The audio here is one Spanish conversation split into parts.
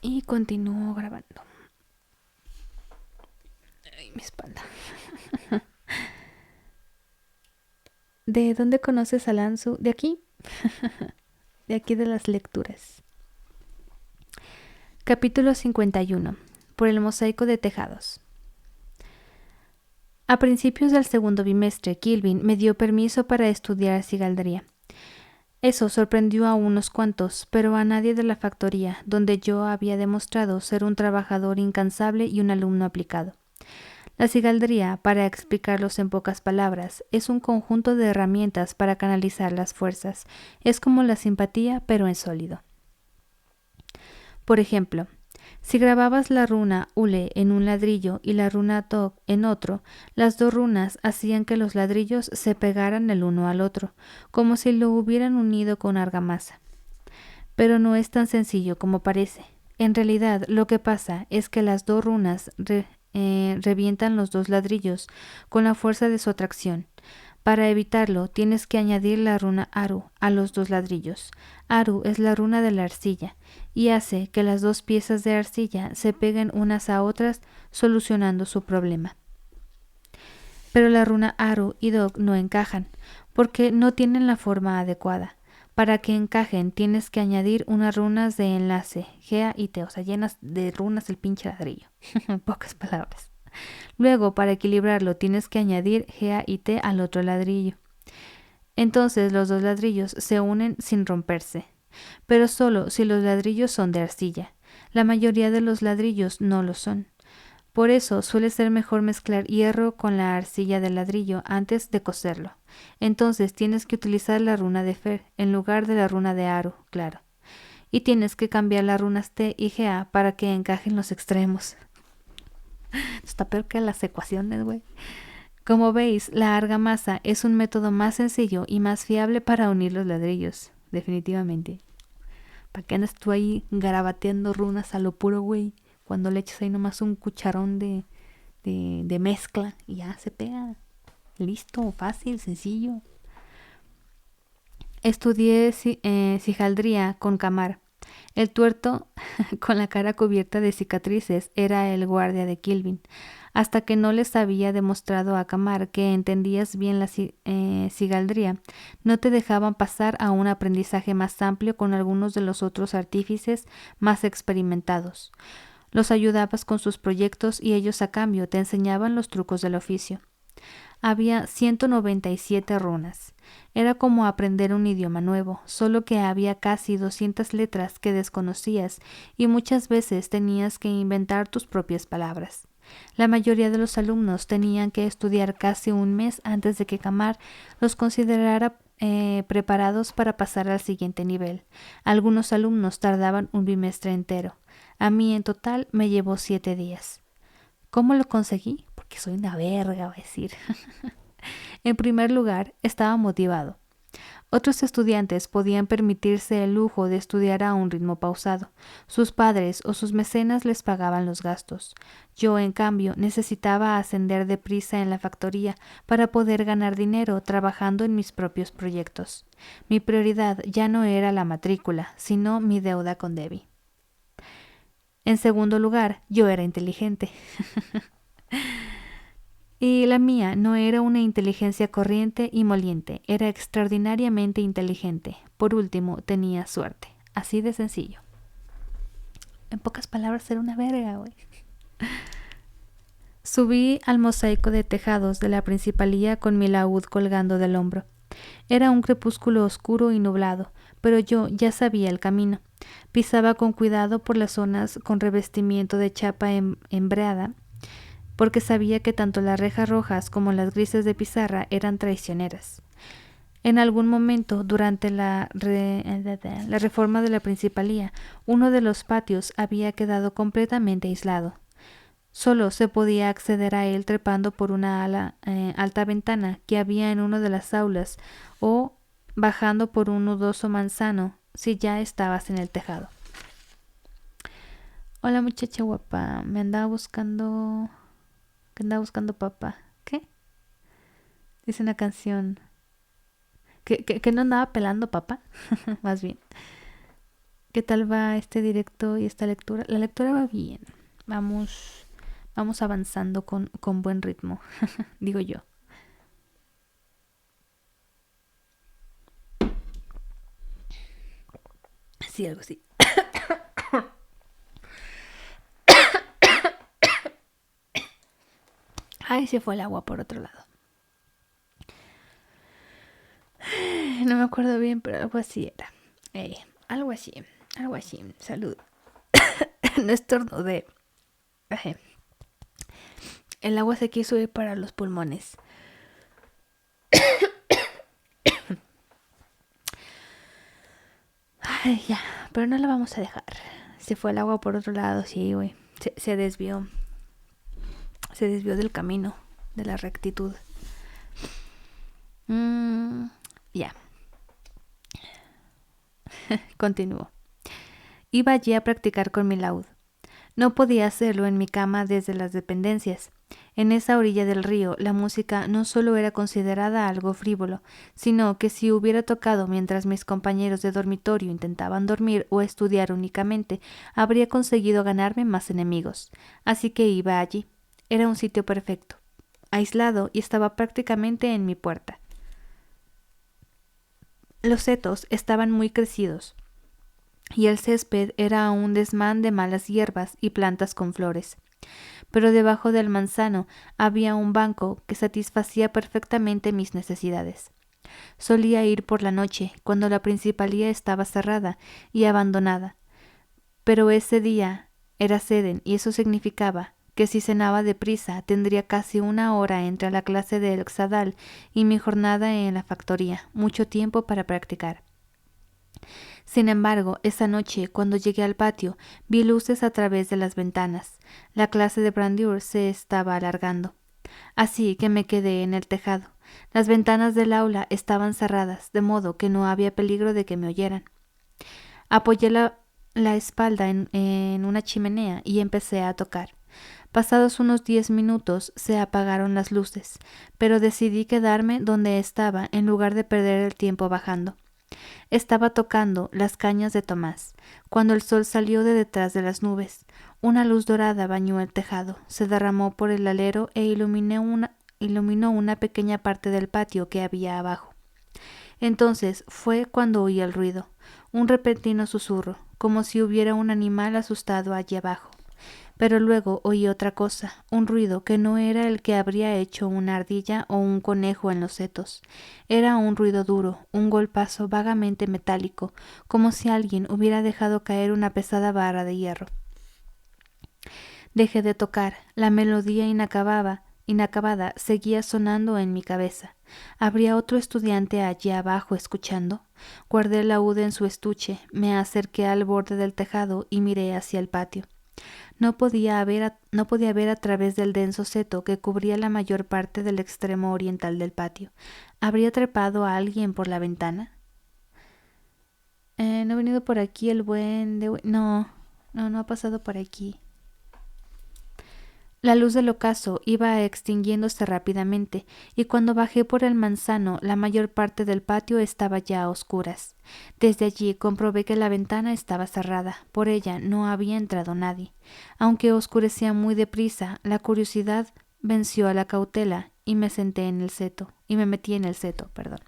Y continúo grabando. Ay, mi espalda. ¿De dónde conoces a Lanzu? De aquí. De aquí de las lecturas. Capítulo 51. Por el mosaico de tejados. A principios del segundo bimestre, Kilvin me dio permiso para estudiar cigaldría. Eso sorprendió a unos cuantos, pero a nadie de la factoría, donde yo había demostrado ser un trabajador incansable y un alumno aplicado. La cigaldría, para explicarlos en pocas palabras, es un conjunto de herramientas para canalizar las fuerzas. Es como la simpatía, pero en sólido. Por ejemplo, si grababas la runa Ule en un ladrillo y la runa Dog en otro, las dos runas hacían que los ladrillos se pegaran el uno al otro, como si lo hubieran unido con argamasa. Pero no es tan sencillo como parece. En realidad, lo que pasa es que las dos runas revientan los dos ladrillos con la fuerza de su atracción. Para evitarlo, tienes que añadir la runa Aru a los dos ladrillos. Aru es la runa de la arcilla y hace que las dos piezas de arcilla se peguen unas a otras, solucionando su problema. Pero la runa Aru y Dog no encajan, porque no tienen la forma adecuada. Para que encajen tienes que añadir unas runas de enlace, Gea y Te, o sea, llenas de runas el pinche ladrillo. En pocas palabras. Luego, para equilibrarlo, tienes que añadir Gea y T al otro ladrillo. Entonces los dos ladrillos se unen sin romperse, pero solo si los ladrillos son de arcilla. La mayoría de los ladrillos no lo son. Por eso suele ser mejor mezclar hierro con la arcilla del ladrillo antes de coserlo. Entonces tienes que utilizar la runa de Fer en lugar de la runa de Aru, claro. Y tienes que cambiar las runas T y Ga para que encajen los extremos. Está peor que las ecuaciones, güey. Como veis, la argamasa es un método más sencillo y más fiable para unir los ladrillos, definitivamente. ¿Para qué andas tú ahí garabateando runas a lo puro, güey? Cuando le echas ahí nomás un cucharón de mezcla y ya se pega. Listo, fácil, sencillo. Estudié sijaldría con Camar. El tuerto, con la cara cubierta de cicatrices, era el guardia de Kilvin, hasta que no les había demostrado a Camar que entendías bien la cigaldría. No te dejaban pasar a un aprendizaje más amplio con algunos de los otros artífices más experimentados. Los ayudabas con sus proyectos y ellos a cambio te enseñaban los trucos del oficio. Había 197 runas. Era como aprender un idioma nuevo, solo que había casi 200 letras que desconocías y muchas veces tenías que inventar tus propias palabras. La mayoría de los alumnos tenían que estudiar casi un mes antes de que Camar los considerara preparados para pasar al siguiente nivel. Algunos alumnos tardaban un bimestre entero. A mí en total me llevó 7 días. ¿Cómo lo conseguí? Porque soy una verga, va a decir. En primer lugar, estaba motivado. Otros estudiantes podían permitirse el lujo de estudiar a un ritmo pausado. Sus padres o sus mecenas les pagaban los gastos. Yo, en cambio, necesitaba ascender deprisa en la factoría para poder ganar dinero trabajando en mis propios proyectos. Mi prioridad ya no era la matrícula, sino mi deuda con Debbie. En segundo lugar, yo era inteligente. Y la mía no era una inteligencia corriente y moliente, era extraordinariamente inteligente. Por último, tenía suerte. Así de sencillo. En pocas palabras, era una verga, güey. Subí al mosaico de tejados de la principalía con mi laúd colgando del hombro. Era un crepúsculo oscuro y nublado, pero yo ya sabía el camino. Pisaba con cuidado por las zonas con revestimiento de chapa embreada, porque sabía que tanto las rejas rojas como las grises de pizarra eran traicioneras. En algún momento, durante la reforma de la principalía, uno de los patios había quedado completamente aislado. Solo se podía acceder a él trepando por una alta ventana que había en una de las aulas o bajando por un nudoso manzano si ya estabas en el tejado. Hola muchacha guapa, me andaba buscando... ¿Qué andaba buscando papá? ¿Qué? Dice una canción. ¿Que no andaba pelando papá? Más bien. ¿Qué tal va este directo y esta lectura? La lectura va bien. Vamos avanzando con buen ritmo, digo yo. Sí, algo así. Ay, se fue el agua por otro lado. No me acuerdo bien, pero algo así era. Algo así, algo así. Salud. No estornudé. El agua se quiso ir para los pulmones. Ay, ya, pero no la vamos a dejar. Se fue el agua por otro lado, sí, güey. Se desvió. Se desvió del camino, de la rectitud. Ya. Continúo. Iba allí a practicar con mi laúd. No podía hacerlo en mi cama desde las dependencias. En esa orilla del río, la música no solo era considerada algo frívolo, sino que si hubiera tocado mientras mis compañeros de dormitorio intentaban dormir o estudiar únicamente, habría conseguido ganarme más enemigos. Así que iba allí. Era un sitio perfecto, aislado, y estaba prácticamente en mi puerta. Los setos estaban muy crecidos, y el césped era un desmán de malas hierbas y plantas con flores. Pero debajo del manzano había un banco que satisfacía perfectamente mis necesidades. Solía ir por la noche, cuando la principalía estaba cerrada y abandonada, pero ese día era Seden, y eso significaba que si cenaba deprisa tendría casi una hora entre la clase de Exadal y mi jornada en la factoría, mucho tiempo para practicar. Sin embargo, esa noche, cuando llegué al patio, vi luces a través de las ventanas. La clase de Brandur se estaba alargando. Así que me quedé en el tejado. Las ventanas del aula estaban cerradas, de modo que no había peligro de que me oyeran. Apoyé la espalda en una chimenea y empecé a tocar. Pasados unos 10 minutos se apagaron las luces, pero decidí quedarme donde estaba en lugar de perder el tiempo bajando. Estaba tocando Las cañas de Tomás, cuando el sol salió de detrás de las nubes. Una luz dorada bañó el tejado, se derramó por el alero e iluminó una pequeña parte del patio que había abajo. Entonces fue cuando oí el ruido, un repentino susurro, como si hubiera un animal asustado allí abajo. Pero luego oí otra cosa, un ruido que no era el que habría hecho una ardilla o un conejo en los setos. Era un ruido duro, un golpazo vagamente metálico, como si alguien hubiera dejado caer una pesada barra de hierro. Dejé de tocar, la melodía inacabada seguía sonando en mi cabeza. ¿Habría otro estudiante allí abajo escuchando? Guardé el laúd en su estuche, me acerqué al borde del tejado y miré hacia el patio. No podía ver a través del denso seto que cubría la mayor parte del extremo oriental del patio. ¿Habría trepado a alguien por la ventana? No ha venido por aquí el buen de... No ha pasado por aquí. La luz del ocaso iba extinguiéndose rápidamente, y cuando bajé por el manzano, la mayor parte del patio estaba ya a oscuras. Desde allí comprobé que la ventana estaba cerrada, por ella no había entrado nadie. Aunque oscurecía muy deprisa, la curiosidad venció a la cautela y me metí en el seto, perdón.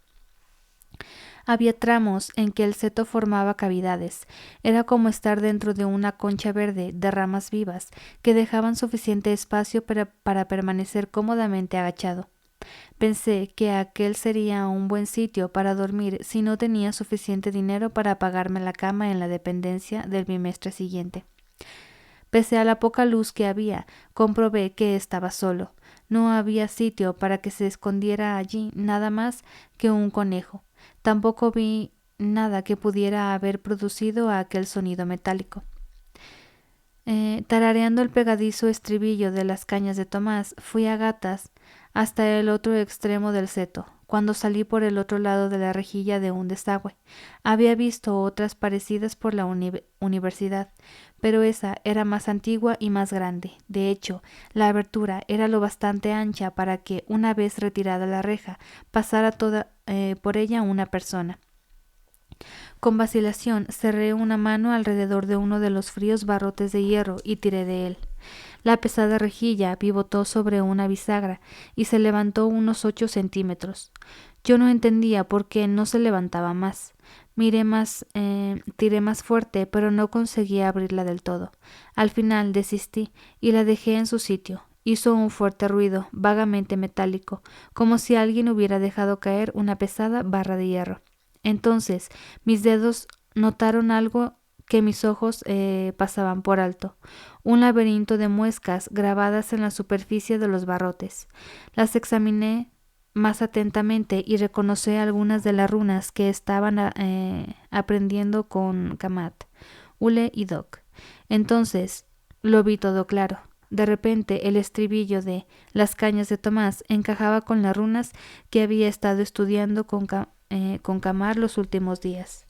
Había tramos en que el seto formaba cavidades. Era como estar dentro de una concha verde de ramas vivas que dejaban suficiente espacio para permanecer cómodamente agachado. Pensé que aquel sería un buen sitio para dormir si no tenía suficiente dinero para pagarme la cama en la dependencia del bimestre siguiente. Pese a la poca luz que había, comprobé que estaba solo. No había sitio para que se escondiera allí nada más que un conejo. Tampoco vi nada que pudiera haber producido aquel sonido metálico. Tarareando el pegadizo estribillo de Las cañas de Tomás, fui a gatas hasta el otro extremo del seto. Cuando salí por el otro lado de la rejilla de un desagüe, había visto otras parecidas por la universidad, pero esa era más antigua y más grande. De hecho, la abertura era lo bastante ancha para que, una vez retirada la reja, pasara por ella una persona. Con vacilación cerré una mano alrededor de uno de los fríos barrotes de hierro y tiré de él. La pesada rejilla pivotó sobre una bisagra y se levantó unos 8 centímetros. Yo no entendía por qué no se levantaba más. Tiré más fuerte, pero no conseguí abrirla del todo. Al final desistí y la dejé en su sitio. Hizo un fuerte ruido, vagamente metálico, como si alguien hubiera dejado caer una pesada barra de hierro. Entonces mis dedos notaron algo que mis ojos pasaban por alto, un laberinto de muescas grabadas en la superficie de los barrotes. Las examiné más atentamente y reconocí algunas de las runas que estaban aprendiendo con Kamat, Ule y Doc. Entonces lo vi todo claro. De repente el estribillo de Las cañas de Tomás encajaba con las runas que había estado estudiando con Kamar los últimos días.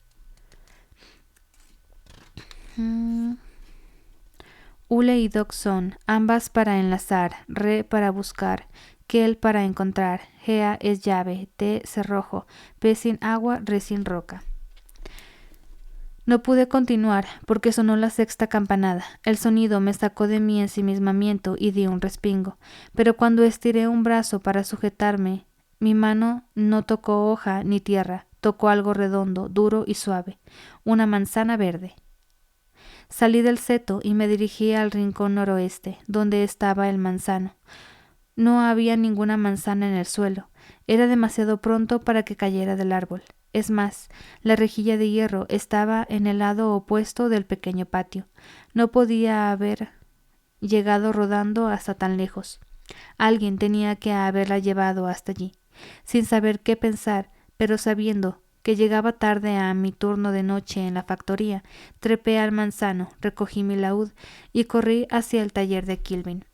Ule y Doc son, ambas para enlazar, Re para buscar, Kel para encontrar, Gea es llave, T cerrojo, P sin agua, Re sin roca. No pude continuar porque sonó la sexta campanada. El sonido me sacó de mi ensimismamiento y di un respingo, pero cuando estiré un brazo para sujetarme, mi mano no tocó hoja ni tierra, tocó algo redondo, duro y suave, una manzana verde. Salí del seto y me dirigí al rincón noroeste, donde estaba el manzano. No había ninguna manzana en el suelo. Era demasiado pronto para que cayera del árbol. Es más, la rejilla de hierro estaba en el lado opuesto del pequeño patio. No podía haber llegado rodando hasta tan lejos. Alguien tenía que haberla llevado hasta allí. Sin saber qué pensar, pero sabiendo que llegaba tarde a mi turno de noche en la factoría, trepé al manzano, recogí mi laúd y corrí hacia el taller de Kilvin.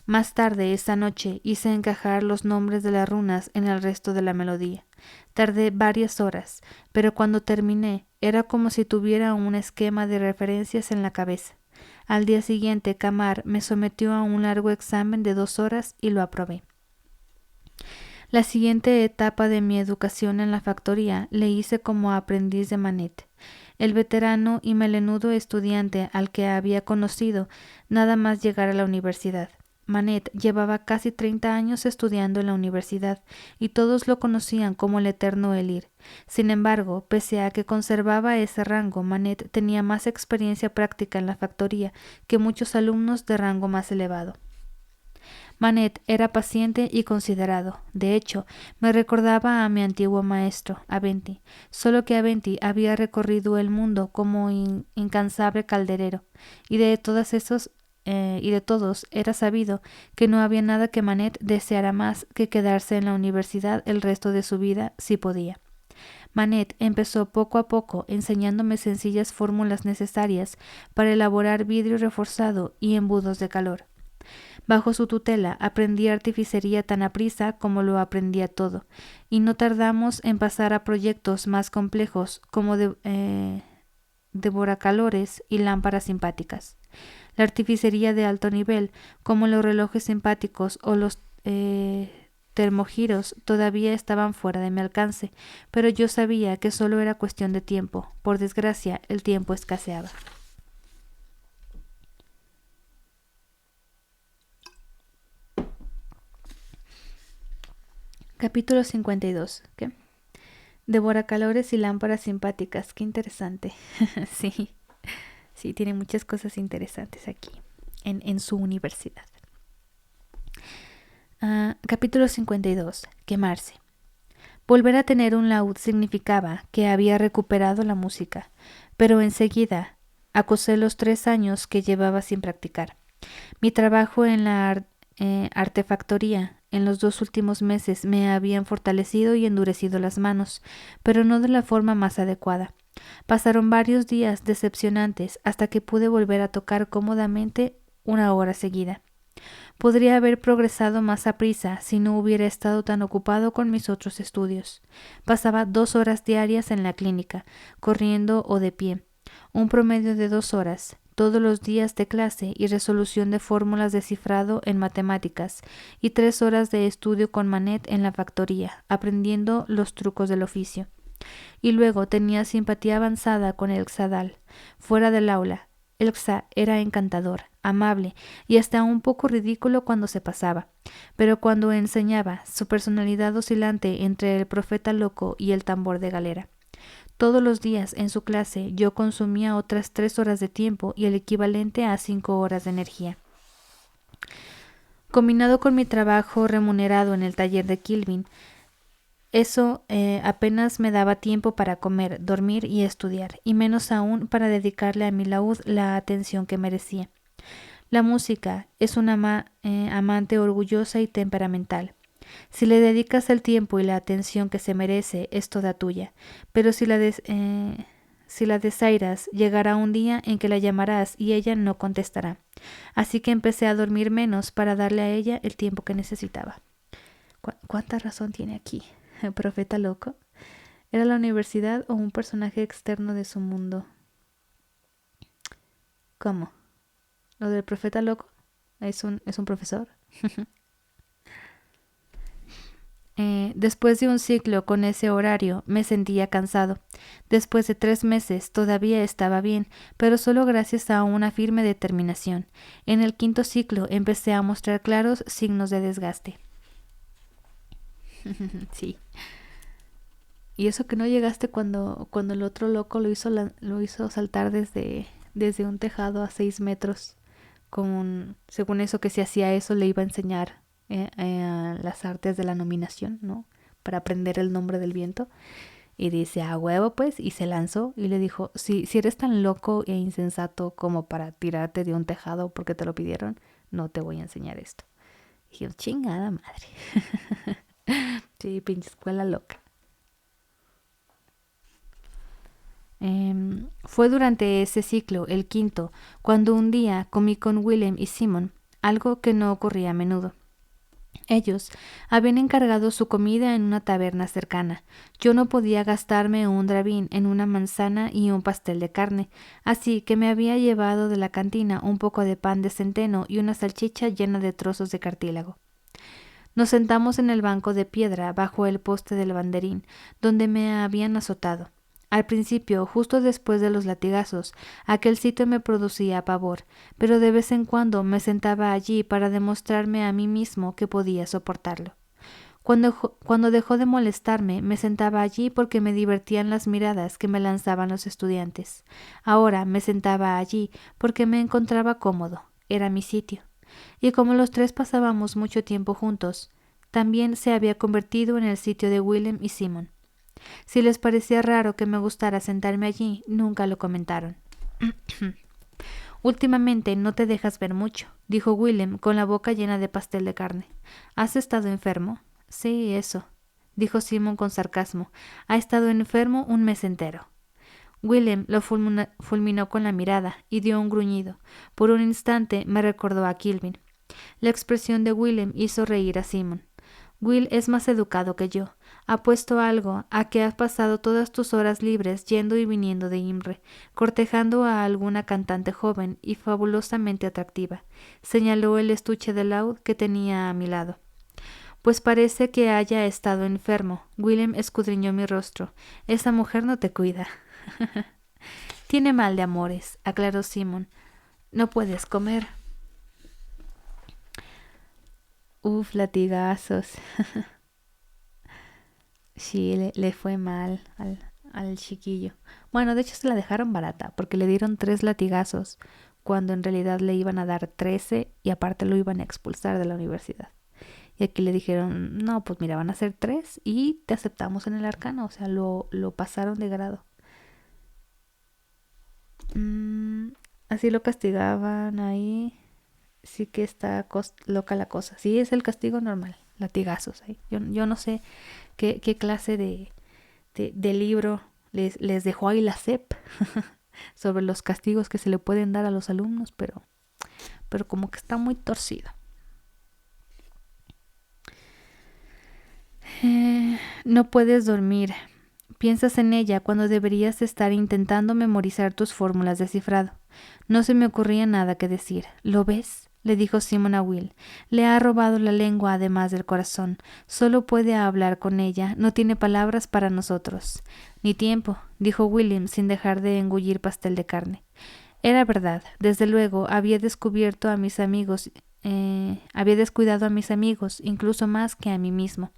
Más tarde esa noche hice encajar los nombres de las runas en el resto de la melodía. Tardé varias horas, pero cuando terminé era como si tuviera un esquema de referencias en la cabeza. Al día siguiente Kamar me sometió a un largo examen de 2 horas y lo aprobé. La siguiente etapa de mi educación en la factoría le hice como aprendiz de Manet, el veterano y melenudo estudiante al que había conocido nada más llegar a la universidad. Manet llevaba casi 30 años estudiando en la universidad y todos lo conocían como el eterno Elir. Sin embargo, pese a que conservaba ese rango, Manet tenía más experiencia práctica en la factoría que muchos alumnos de rango más elevado. Manet era paciente y considerado. De hecho, me recordaba a mi antiguo maestro, Aventi, solo que Aventi había recorrido el mundo como incansable calderero, y de todos era sabido que no había nada que Manet deseara más que quedarse en la universidad el resto de su vida si podía. Manet empezó poco a poco enseñándome sencillas fórmulas necesarias para elaborar vidrio reforzado y embudos de calor. Bajo su tutela aprendí artificería tan aprisa como lo aprendía todo, y no tardamos en pasar a proyectos más complejos como devoracalores y lámparas simpáticas. La artificería de alto nivel, como los relojes simpáticos o los termogiros, todavía estaban fuera de mi alcance, pero yo sabía que solo era cuestión de tiempo. Por desgracia, el tiempo escaseaba. Capítulo 52. ¿Qué? Devoracalores y lámparas simpáticas. Qué interesante. Sí, tiene muchas cosas interesantes aquí, en su universidad. Capítulo 52. Quemarse. Volver a tener un laúd significaba que había recuperado la música, pero enseguida acosé los 3 años que llevaba sin practicar. Mi trabajo en la artefactoría en los 2 últimos meses me habían fortalecido y endurecido las manos, pero no de la forma más adecuada. Pasaron varios días decepcionantes hasta que pude volver a tocar cómodamente 1 hora seguida. Podría haber progresado más aprisa si no hubiera estado tan ocupado con mis otros estudios. Pasaba 2 horas diarias en la clínica, corriendo o de pie, un promedio de 2 horas, todos los días de clase y resolución de fórmulas de cifrado en matemáticas, y 3 horas de estudio con Manet en la factoría, aprendiendo los trucos del oficio. Y luego tenía simpatía avanzada con el Xadal. Fuera del aula, el Xa era encantador, amable y hasta un poco ridículo cuando se pasaba, pero cuando enseñaba, su personalidad oscilante entre el profeta loco y el tambor de galera. Todos los días en su clase yo consumía otras 3 horas de tiempo y el equivalente a 5 horas de energía. Combinado con mi trabajo remunerado en el taller de Kilvin, eso apenas me daba tiempo para comer, dormir y estudiar, y menos aún para dedicarle a mi laúd la atención que merecía. La música es una amante orgullosa y temperamental. Si le dedicas el tiempo y la atención que se merece, es toda tuya, pero si la desairas, llegará un día en que la llamarás y ella no contestará. Así que empecé a dormir menos para darle a ella el tiempo que necesitaba. ¿Cuánta razón tiene aquí? ¿El profeta loco? ¿Era la universidad o un personaje externo de su mundo? ¿Cómo? ¿Lo del profeta loco? ¿Es un profesor? Después de un ciclo con ese horario me sentía cansado. Después de 3 meses todavía estaba bien, pero solo gracias a una firme determinación. En el 5.º ciclo empecé a mostrar claros signos de desgaste. Sí. Y eso que no llegaste cuando el otro loco lo hizo saltar desde un tejado a 6 metros. Según eso que si hacía eso le iba a enseñar las artes de la nominación, ¿no? Para aprender el nombre del viento. Y dice, a huevo pues, y se lanzó y le dijo, si eres tan loco e insensato como para tirarte de un tejado porque te lo pidieron, no te voy a enseñar esto. Y dije, chingada madre. Sí, pinche escuela loca. Fue durante ese ciclo, el 5.º, cuando un día comí con Willem y Simon, algo que no ocurría a menudo. Ellos habían encargado su comida en una taberna cercana. Yo no podía gastarme un drabín en una manzana y un pastel de carne, así que me había llevado de la cantina un poco de pan de centeno y una salchicha llena de trozos de cartílago. Nos sentamos en el banco de piedra bajo el poste del banderín, donde me habían azotado. Al principio, justo después de los latigazos, aquel sitio me producía pavor, pero de vez en cuando me sentaba allí para demostrarme a mí mismo que podía soportarlo. Cuando dejó de molestarme, me sentaba allí porque me divertían las miradas que me lanzaban los estudiantes. Ahora me sentaba allí porque me encontraba cómodo, era mi sitio. Y como los 3 pasábamos mucho tiempo juntos, también se había convertido en el sitio de Willem y Simon. Si les parecía raro que me gustara sentarme allí, nunca lo comentaron. Últimamente no te dejas ver mucho, dijo Willem con la boca llena de pastel de carne. ¿Has estado enfermo? Sí, eso, dijo Simon con sarcasmo. Ha estado enfermo un mes entero. Willem lo fulminó con la mirada y dio un gruñido. Por un instante me recordó a Kilvin. La expresión de Willem hizo reír a Simon. Will es más educado que yo. Apuesto algo a que has pasado todas tus horas libres yendo y viniendo de Imre, cortejando a alguna cantante joven y fabulosamente atractiva. Señaló el estuche de laúd que tenía a mi lado. Pues parece que haya estado enfermo. Willem escudriñó mi rostro. Esa mujer no te cuida. Tiene mal de amores, aclaró Simon. No puedes comer. Uf, latigazos. Sí, le fue mal al chiquillo. Bueno, de hecho se la dejaron barata porque le dieron 3 latigazos cuando en realidad le iban a dar 13 y aparte lo iban a expulsar de la universidad. Y aquí le dijeron, no, pues mira, van a ser 3 y te aceptamos en el arcano. O sea, lo pasaron de grado. Así lo castigaban ahí. Sí que está loca la cosa. Sí, es el castigo normal, latigazos ahí. Yo no sé qué clase de libro les dejó ahí la SEP sobre los castigos que se le pueden dar a los alumnos, pero como que está muy torcido. No puedes dormir. Piensas en ella cuando deberías estar intentando memorizar tus fórmulas de cifrado. No se me ocurría nada que decir. ¿Lo ves?, le dijo Simon a Will. Le ha robado la lengua además del corazón. Solo puede hablar con ella. No tiene palabras para nosotros. Ni tiempo, dijo William sin dejar de engullir pastel de carne. Era verdad, desde luego había descubierto a mis amigos, había descuidado a mis amigos, incluso más que a mí mismo.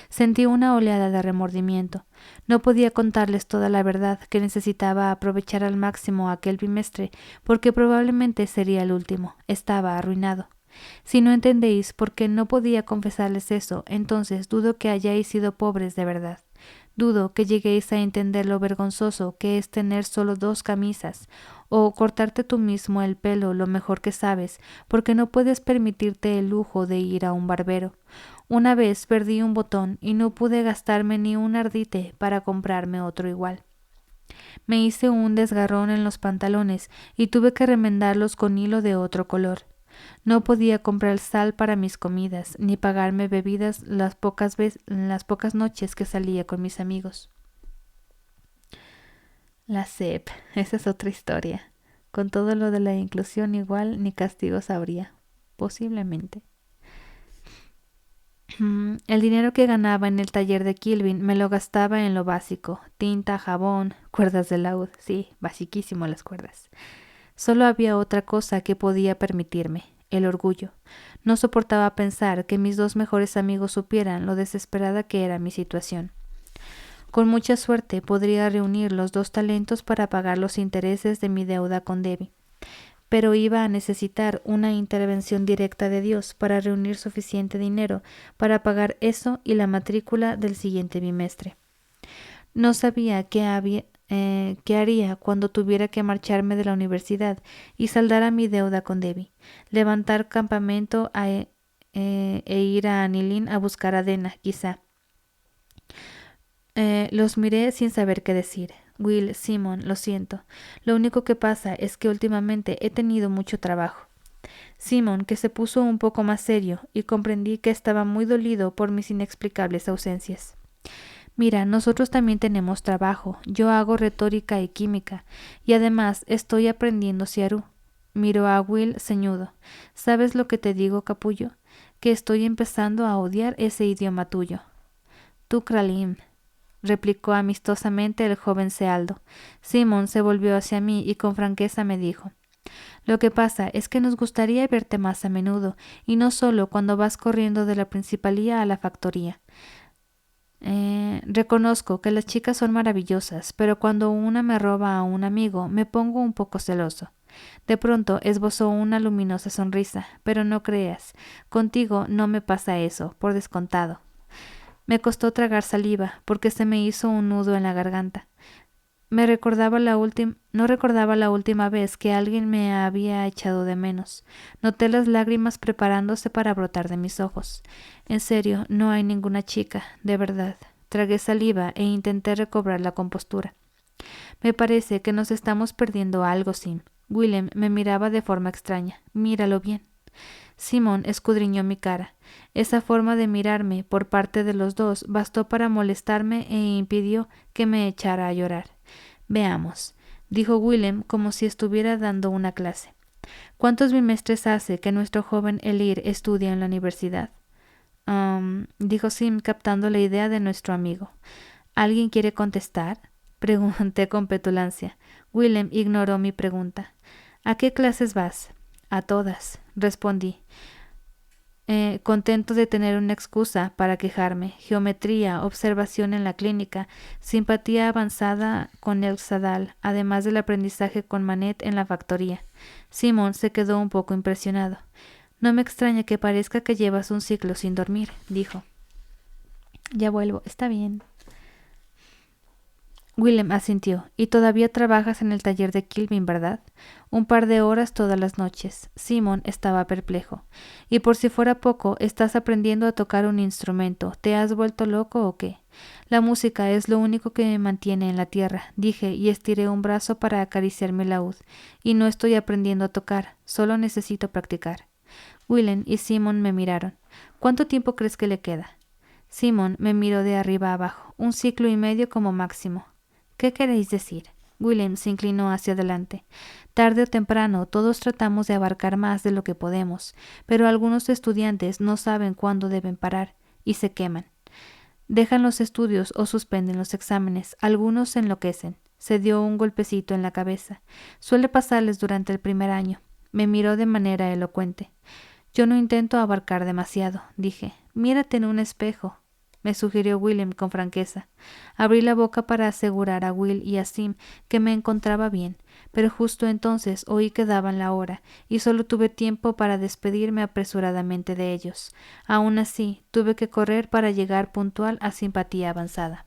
Sentí una oleada de remordimiento. No podía contarles toda la verdad, que necesitaba aprovechar al máximo aquel bimestre, porque probablemente sería el último. Estaba arruinado. Si no entendéis por qué no podía confesarles eso, entonces dudo que hayáis sido pobres de verdad. Dudo que lleguéis a entender lo vergonzoso que es tener solo 2 camisas, o cortarte tú mismo el pelo lo mejor que sabes, porque no puedes permitirte el lujo de ir a un barbero. Una vez perdí un botón y no pude gastarme ni un ardite para comprarme otro igual. Me hice un desgarrón en los pantalones y tuve que remendarlos con hilo de otro color. No podía comprar sal para mis comidas, ni pagarme bebidas las pocas noches que salía con mis amigos. La SEP, esa es otra historia. Con todo lo de la inclusión igual ni castigos habría. Posiblemente. El dinero que ganaba en el taller de Kilvin me lo gastaba en lo básico. Tinta, jabón, cuerdas de laúd. Sí, basiquísimo las cuerdas. Solo había otra cosa que podía permitirme, el orgullo. No soportaba pensar que mis 2 mejores amigos supieran lo desesperada que era mi situación. Con mucha suerte podría reunir los 2 talentos para pagar los intereses de mi deuda con Debbie, pero iba a necesitar una intervención directa de Dios para reunir suficiente dinero para pagar eso y la matrícula del siguiente bimestre. No sabía qué haría cuando tuviera que marcharme de la universidad y saldar mi deuda con Debbie, levantar campamento e ir a Anilin a buscar a Dena, quizá. Los miré sin saber qué decir. Will, Simon, lo siento. Lo único que pasa es que últimamente he tenido mucho trabajo. Simon, que se puso un poco más serio, y comprendí que estaba muy dolido por mis inexplicables ausencias. Mira, nosotros también tenemos trabajo. Yo hago retórica y química, y además estoy aprendiendo siarú. Miró a Will ceñudo. ¿Sabes lo que te digo, capullo? Que estoy empezando a odiar ese idioma tuyo. Tú, Kralim, replicó amistosamente el joven Sealdo. Simon se volvió hacia mí y con franqueza me dijo: lo que pasa es que nos gustaría verte más a menudo, y no solo cuando vas corriendo de la principalía a la factoría. Reconozco que las chicas son maravillosas, pero cuando una me roba a un amigo me pongo un poco celoso. De pronto esbozó una luminosa sonrisa, pero no creas, contigo no me pasa eso, por descontado. Me costó tragar saliva, porque se me hizo un nudo en la garganta. No recordaba la última vez que alguien me había echado de menos. Noté las lágrimas preparándose para brotar de mis ojos. En serio, no hay ninguna chica, de verdad. Tragué saliva e intenté recobrar la compostura. Me parece que nos estamos perdiendo algo, Sim. Willem me miraba de forma extraña. Míralo bien. Simon escudriñó mi cara. Esa forma de mirarme por parte de los dos bastó para molestarme e impidió que me echara a llorar. Veamos, dijo Willem como si estuviera dando una clase. ¿Cuántos bimestres hace que nuestro joven Elir estudia en la universidad? Dijo Sim captando la idea de nuestro amigo. ¿Alguien quiere contestar? Pregunté con petulancia. Willem ignoró mi pregunta. ¿A qué clases vas? A todas, respondí, contento de tener una excusa para quejarme. Geometría, observación en la clínica, simpatía avanzada con el Sadal, además del aprendizaje con Manet en la factoría. Simon se quedó un poco impresionado. No me extraña que parezca que llevas un ciclo sin dormir, dijo. Ya vuelvo, está bien. Willem asintió. Y todavía trabajas en el taller de Kilvin, ¿verdad? Un par de horas todas las noches. Simon estaba perplejo. Y por si fuera poco, estás aprendiendo a tocar un instrumento. ¿Te has vuelto loco o qué? La música es lo único que me mantiene en la tierra, dije, y estiré un brazo para acariciar mi laúd. Y no estoy aprendiendo a tocar, solo necesito practicar. Willem y Simon me miraron. ¿Cuánto tiempo crees que le queda? Simon me miró de arriba abajo. 1 ciclo y medio como máximo. ¿Qué queréis decir? Willem se inclinó hacia adelante. Tarde o temprano todos tratamos de abarcar más de lo que podemos, pero algunos estudiantes no saben cuándo deben parar y se queman. Dejan los estudios o suspenden los exámenes. Algunos se enloquecen. Se dio un golpecito en la cabeza. Suele pasarles durante el primer año. Me miró de manera elocuente. Yo no intento abarcar demasiado, dije. Mírate en un espejo, me sugirió William con franqueza. Abrí la boca para asegurar a Will y a Sim que me encontraba bien, pero justo entonces oí que daban la hora y solo tuve tiempo para despedirme apresuradamente de ellos. Aún así, tuve que correr para llegar puntual a Simpatía Avanzada.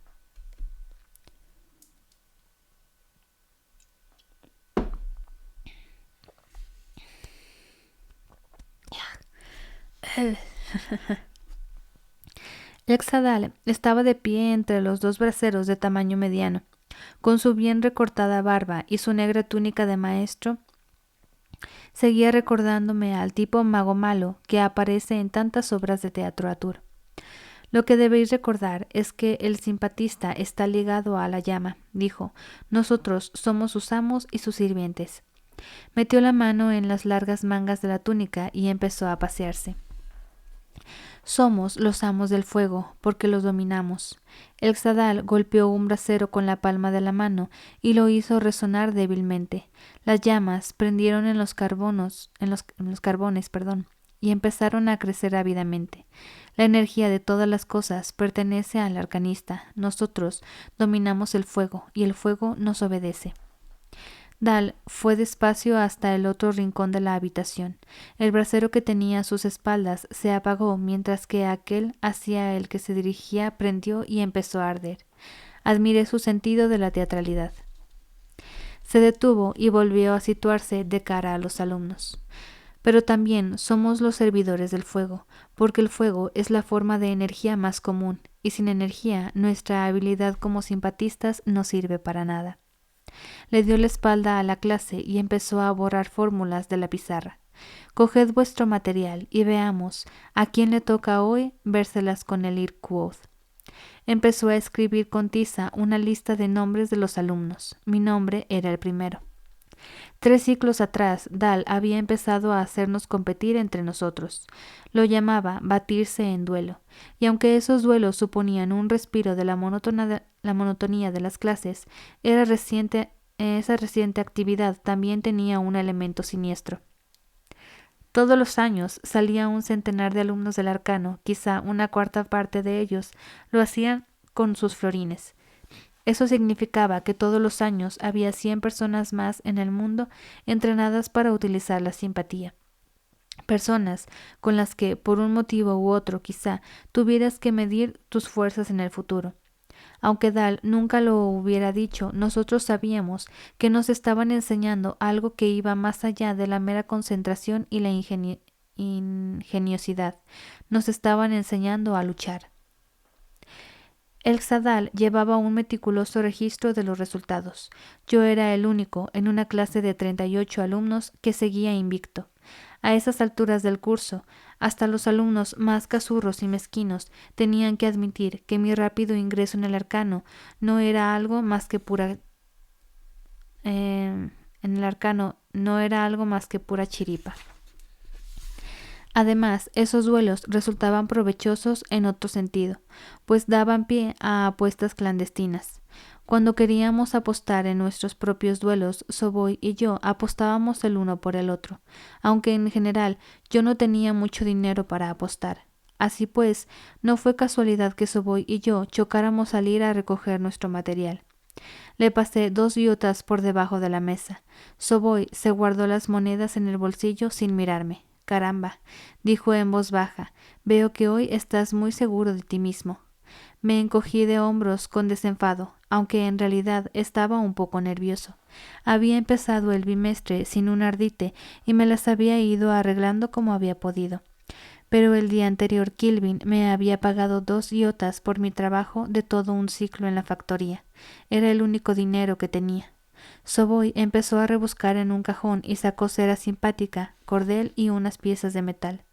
Exadal estaba de pie entre los dos braceros de tamaño mediano, con su bien recortada barba y su negra túnica de maestro. Seguía recordándome al tipo mago malo que aparece en tantas obras de teatro atur. Lo que debéis recordar es que el simpatista está ligado a la llama, dijo. Nosotros somos sus amos y sus sirvientes. Metió la mano en las largas mangas de la túnica y empezó a pasearse. Somos los amos del fuego, porque los dominamos. El Xadal golpeó un brasero con la palma de la mano y lo hizo resonar débilmente. Las llamas prendieron en los carbones, y empezaron a crecer ávidamente. La energía de todas las cosas pertenece al arcanista. Nosotros dominamos el fuego, y el fuego nos obedece. Dal fue despacio hasta el otro rincón de la habitación. El brasero que tenía a sus espaldas se apagó mientras que aquel hacia el que se dirigía prendió y empezó a arder. Admiré su sentido de la teatralidad. Se detuvo y volvió a situarse de cara a los alumnos. Pero también somos los servidores del fuego, porque el fuego es la forma de energía más común, y sin energía nuestra habilidad como simpatistas no sirve para nada. Le dio la espalda a la clase y empezó a borrar fórmulas de la pizarra. Coged vuestro material y veamos a quién le toca hoy vérselas con el Irquoth. Empezó a escribir con tiza una lista de nombres de los alumnos. Mi nombre era el primero. 3 ciclos atrás, Dal había empezado a hacernos competir entre nosotros. Lo llamaba batirse en duelo, y aunque esos duelos suponían un respiro de la monotonía de las clases, esa reciente actividad también tenía un elemento siniestro. Todos los años salía un centenar de alumnos del arcano, quizá una cuarta parte de ellos lo hacían con sus florines. Eso significaba que todos los años había 100 personas más en el mundo entrenadas para utilizar la simpatía. Personas con las que, por un motivo u otro quizá, tuvieras que medir tus fuerzas en el futuro. Aunque Dal nunca lo hubiera dicho, nosotros sabíamos que nos estaban enseñando algo que iba más allá de la mera concentración y la ingeniosidad. Nos estaban enseñando a luchar. El Xadal llevaba un meticuloso registro de los resultados. Yo era el único, en una clase de 38 alumnos, que seguía invicto. A esas alturas del curso, hasta los alumnos más cazurros y mezquinos tenían que admitir que mi rápido ingreso en el arcano no era algo más que pura chiripa. Además, esos duelos resultaban provechosos en otro sentido, pues daban pie a apuestas clandestinas. Cuando queríamos apostar en nuestros propios duelos, Soboy y yo apostábamos el uno por el otro, aunque en general yo no tenía mucho dinero para apostar. Así pues, no fue casualidad que Soboy y yo chocáramos al ir a recoger nuestro material. Le pasé 2 iotas por debajo de la mesa. Soboy se guardó las monedas en el bolsillo sin mirarme. Caramba, dijo en voz baja, veo que hoy estás muy seguro de ti mismo. Me encogí de hombros con desenfado, aunque en realidad estaba un poco nervioso. Había empezado el bimestre sin un ardite y me las había ido arreglando como había podido. Pero el día anterior Kilvin me había pagado 2 iotas por mi trabajo de todo un ciclo en la factoría. Era el único dinero que tenía. Soboy empezó a rebuscar en un cajón y sacó cera simpática, cordel y unas piezas de metal.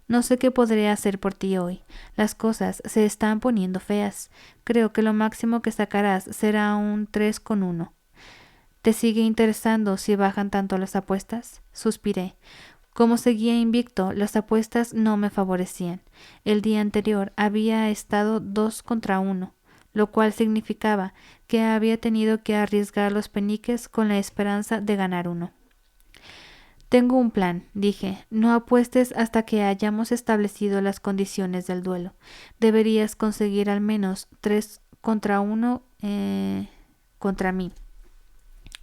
No sé qué podré hacer por ti hoy. Las cosas se están poniendo feas. Creo que lo máximo que sacarás será un 3,1. ¿Te sigue interesando si bajan tanto las apuestas? Suspiré. Como seguía invicto, las apuestas no me favorecían. El día anterior había estado 2-1, lo cual significaba que había tenido que arriesgar los peniques con la esperanza de ganar uno. Tengo un plan, dije. No apuestes hasta que hayamos establecido las condiciones del duelo. Deberías conseguir al menos 3-1 contra mí.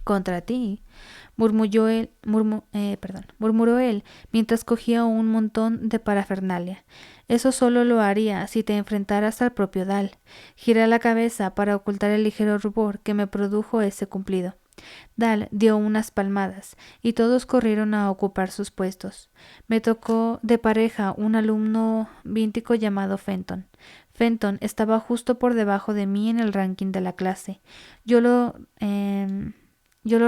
¿Contra ti? Murmuró él mientras cogía un montón de parafernalia. Eso solo lo haría si te enfrentaras al propio Dal. Giré la cabeza para ocultar el ligero rubor que me produjo ese cumplido. Dal dio unas palmadas y todos corrieron a ocupar sus puestos. Me tocó de pareja un alumno víntico llamado Fenton. Fenton estaba justo por debajo de mí en el ranking de la clase. Yo lo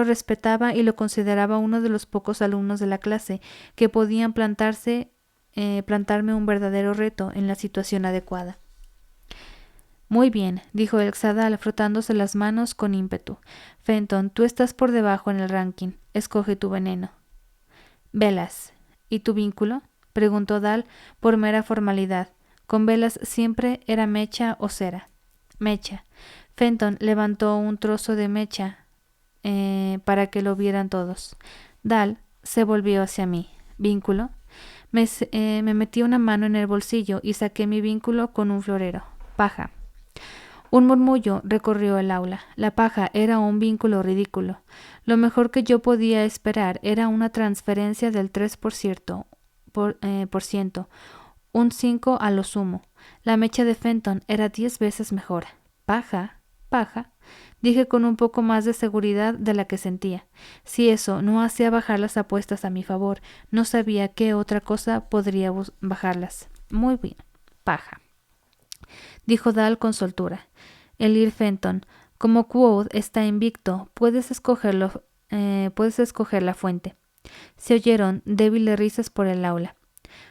respetaba y lo consideraba uno de los pocos alumnos de la clase que podían plantarme un verdadero reto en la situación adecuada. Muy bien, dijo el Xadal frotándose las manos con ímpetu. Fenton, tú estás por debajo en el ranking. Escoge tu veneno. Velas. ¿Y tu vínculo? Preguntó Dal por mera formalidad. Con velas siempre era mecha o cera. Mecha. Fenton levantó un trozo de mecha para que lo vieran todos. Dal se volvió hacia mí. ¿Vínculo? Me metí una mano en el bolsillo y saqué mi vínculo con un florero. Paja. Un murmullo recorrió el aula. La paja era un vínculo ridículo. Lo mejor que yo podía esperar era una transferencia del 3%, un 5 a lo sumo. La mecha de Fenton era 10 veces mejor. Paja, paja, dije con un poco más de seguridad de la que sentía. Si eso no hacía bajar las apuestas a mi favor, no sabía qué otra cosa podría bajarlas. Muy bien, paja, dijo Dal con soltura. Elir Fenton, como Quoth está invicto, puedes escoger la fuente. Se oyeron débiles risas por el aula.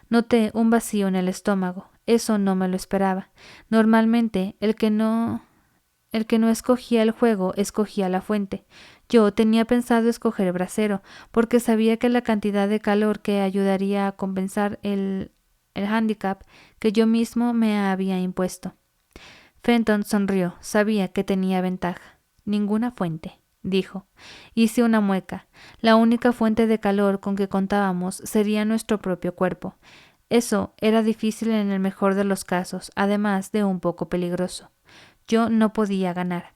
Noté un vacío en el estómago. Eso no me lo esperaba. Normalmente, el que no escogía el juego, escogía la fuente. Yo tenía pensado escoger el brasero, porque sabía que la cantidad de calor que ayudaría a compensar el hándicap que yo mismo me había impuesto. Fenton sonrió. Sabía que tenía ventaja. Ninguna fuente, dijo. Hice una mueca. La única fuente de calor con que contábamos sería nuestro propio cuerpo. Eso era difícil en el mejor de los casos, además de un poco peligroso. Yo no podía ganar.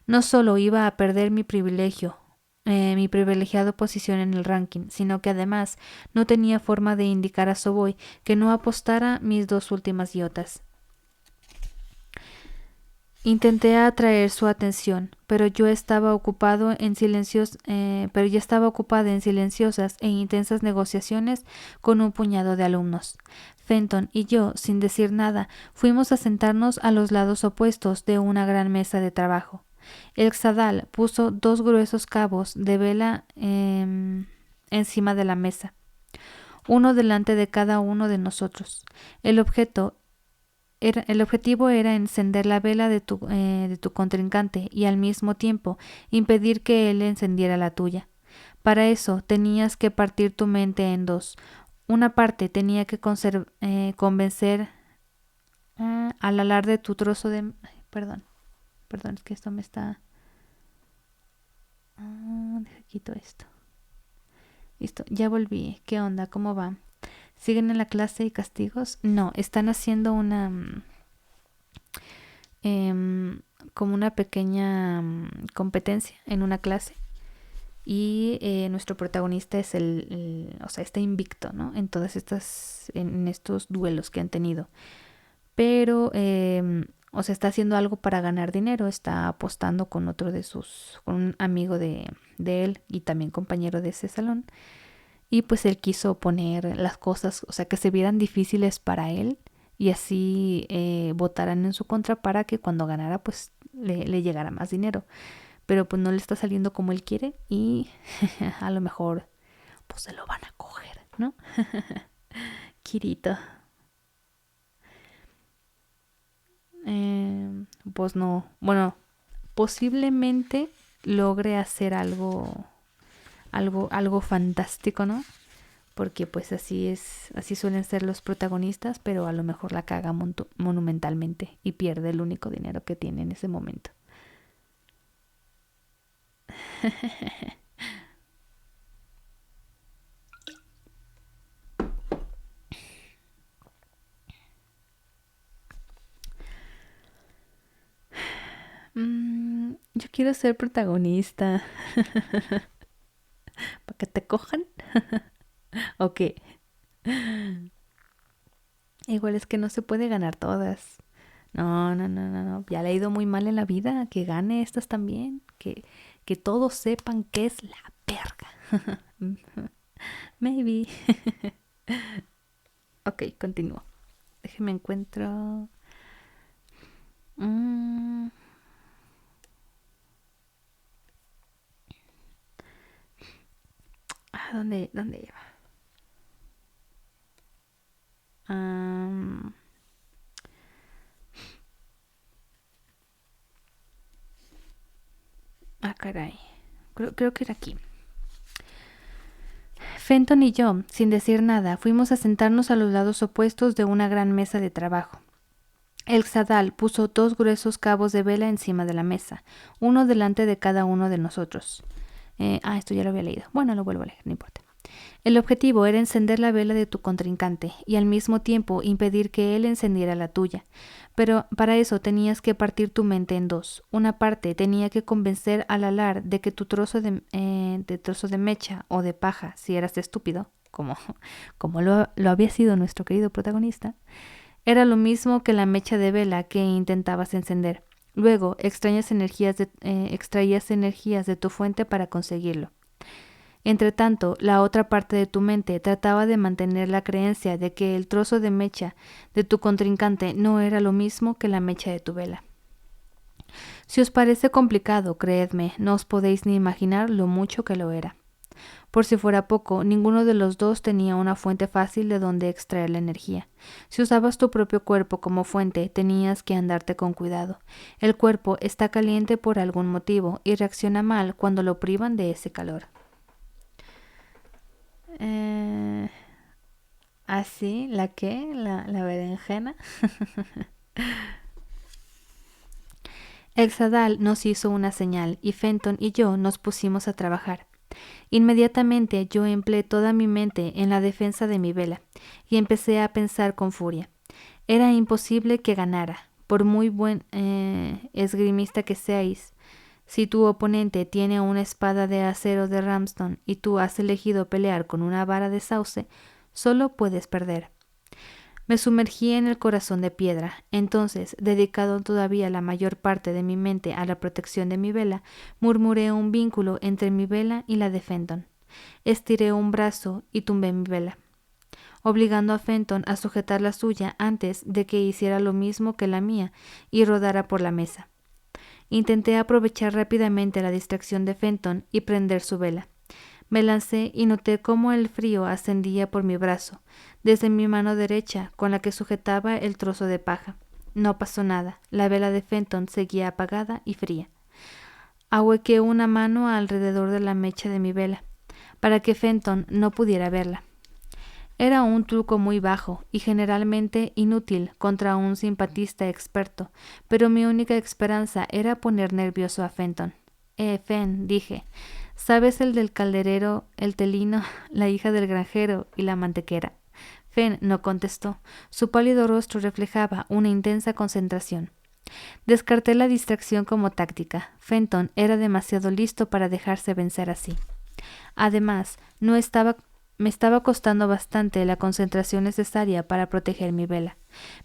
No solo iba a perder mi privilegiada posición en el ranking, sino que además no tenía forma de indicar a Soboy que no apostara mis 2 últimas iotas. Intenté atraer su atención, pero ya estaba ocupada en silenciosas e intensas negociaciones con un puñado de alumnos. Fenton y yo, sin decir nada, fuimos a sentarnos a los lados opuestos de una gran mesa de trabajo. El Xadal puso 2 gruesos cabos de vela encima de la mesa, uno delante de cada uno de nosotros. El objetivo era encender la vela de tu contrincante y al mismo tiempo impedir que él encendiera la tuya. Para eso tenías que partir tu mente en 2. Una parte tenía que convencer al alar de tu trozo de... Perdón, es que esto me está... quito esto. Listo, ya volví. ¿Qué onda? ¿Cómo va? ¿Siguen en la clase y castigos? No, están haciendo una como una pequeña competencia en una clase y nuestro protagonista es está invicto, ¿no? En todas en estos duelos que han tenido, pero está haciendo algo para ganar dinero, está apostando con con un amigo de él y también compañero de ese salón. Y pues él quiso poner las cosas, que se vieran difíciles para él y así votaran en su contra para que cuando ganara pues le llegara más dinero. Pero pues no le está saliendo como él quiere y a lo mejor pues se lo van a coger, ¿no? Kirito. Pues no, bueno, posiblemente logre hacer algo fantástico, ¿no? porque pues así suelen ser los protagonistas, pero a lo mejor la caga monumentalmente y pierde el único dinero que tiene en ese momento. Yo quiero ser protagonista. ¿Para que te cojan? ¿O qué? Igual es que no se puede ganar todas. No, no, no, no, no. Ya le ha ido muy mal en la vida. Que gane estas también. Que todos sepan que es la verga. Maybe. Ok, continúo. Déjeme encuentro. Mm, ¿Dónde iba? Caray. Creo que era aquí. Fenton y yo, sin decir nada, fuimos a sentarnos a los lados opuestos de una gran mesa de trabajo. El Xadal puso 2 gruesos cabos de vela encima de la mesa, uno delante de cada uno de nosotros. Esto ya lo había leído. Bueno, lo vuelvo a leer, no importa. El objetivo era encender la vela de tu contrincante y al mismo tiempo impedir que él encendiera la tuya. Pero para eso tenías que partir tu mente en 2. Una parte tenía que convencer al alar de que tu trozo de mecha o de paja, si eras estúpido, como lo había sido nuestro querido protagonista, era lo mismo que la mecha de vela que intentabas encender. Luego extraías energías de tu fuente para conseguirlo. Entretanto, la otra parte de tu mente trataba de mantener la creencia de que el trozo de mecha de tu contrincante no era lo mismo que la mecha de tu vela. Si os parece complicado, creedme, no os podéis ni imaginar lo mucho que lo era. Por si fuera poco, ninguno de los dos tenía una fuente fácil de donde extraer la energía. Si usabas tu propio cuerpo como fuente, tenías que andarte con cuidado. El cuerpo está caliente por algún motivo y reacciona mal cuando lo privan de ese calor. ¿Así? ¿La qué? ¿La berenjena? El Xadal nos hizo una señal y Fenton y yo nos pusimos a trabajar. Inmediatamente yo empleé toda mi mente en la defensa de mi vela y empecé a pensar con furia. Era imposible que ganara, por muy buen esgrimista que seáis. Si tu oponente tiene una espada de acero de Ramston y tú has elegido pelear con una vara de sauce, solo puedes perder. Me sumergí en el corazón de piedra. Entonces, dedicado todavía la mayor parte de mi mente a la protección de mi vela, murmuré un vínculo entre mi vela y la de Fenton. Estiré un brazo y tumbé mi vela, obligando a Fenton a sujetar la suya antes de que hiciera lo mismo que la mía y rodara por la mesa. Intenté aprovechar rápidamente la distracción de Fenton y prender su vela. Me lancé y noté cómo el frío ascendía por mi brazo, desde mi mano derecha, con la que sujetaba el trozo de paja. No pasó nada. La vela de Fenton seguía apagada y fría. Ahuequé una mano alrededor de la mecha de mi vela, para que Fenton no pudiera verla. Era un truco muy bajo y generalmente inútil contra un simpatista experto, pero mi única esperanza era poner nervioso a Fenton. Fen, dije, ¿sabes el del calderero, el telino, la hija del granjero y la mantequera? Fen no contestó. Su pálido rostro reflejaba una intensa concentración. Descarté la distracción como táctica. Fenton era demasiado listo para dejarse vencer así. Además, me estaba costando bastante la concentración necesaria para proteger mi vela.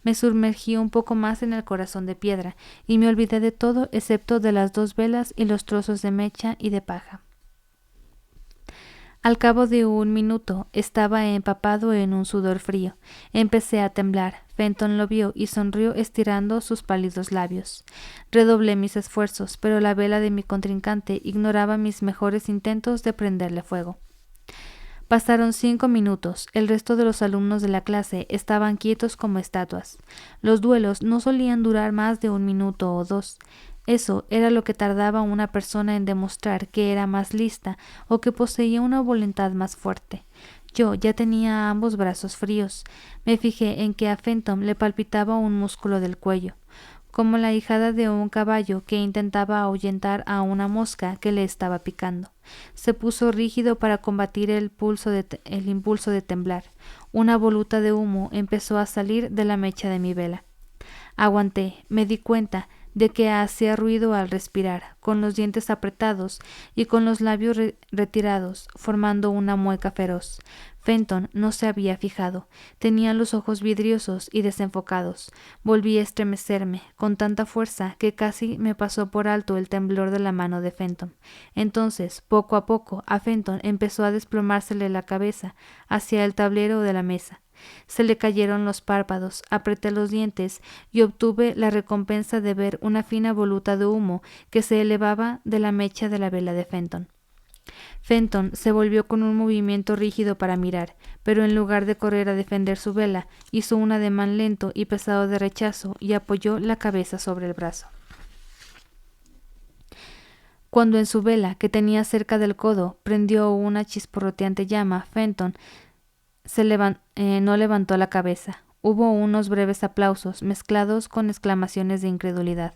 Me sumergí un poco más en el corazón de piedra y me olvidé de todo excepto de las 2 velas y los trozos de mecha y de paja. Al cabo de 1 minuto estaba empapado en un sudor frío. Empecé a temblar. Fenton lo vio y sonrió estirando sus pálidos labios. Redoblé mis esfuerzos, pero la vela de mi contrincante ignoraba mis mejores intentos de prenderle fuego. Pasaron 5 minutos. El resto de los alumnos de la clase estaban quietos como estatuas. Los duelos no solían durar más de 1 minuto o 2. Eso era lo que tardaba una persona en demostrar que era más lista o que poseía una voluntad más fuerte. Yo ya tenía ambos brazos fríos. Me fijé en que a Fenton le palpitaba un músculo del cuello, como la ijada de un caballo que intentaba ahuyentar a una mosca que le estaba picando. Se puso rígido para combatir el impulso de temblar. Una voluta de humo empezó a salir de la mecha de mi vela. Aguanté, me di cuenta de que hacía ruido al respirar, con los dientes apretados y con los labios retirados, formando una mueca feroz. Fenton no se había fijado. Tenía los ojos vidriosos y desenfocados. Volví a estremecerme con tanta fuerza que casi me pasó por alto el temblor de la mano de Fenton. Entonces, poco a poco, a Fenton empezó a desplomársele la cabeza hacia el tablero de la mesa. Se le cayeron los párpados, apreté los dientes y obtuve la recompensa de ver una fina voluta de humo que se elevaba de la mecha de la vela de Fenton. Fenton se volvió con un movimiento rígido para mirar, pero en lugar de correr a defender su vela, hizo un ademán lento y pesado de rechazo y apoyó la cabeza sobre el brazo. Cuando en su vela, que tenía cerca del codo, prendió una chisporroteante llama, Fenton no levantó la cabeza. Hubo unos breves aplausos, mezclados con exclamaciones de incredulidad.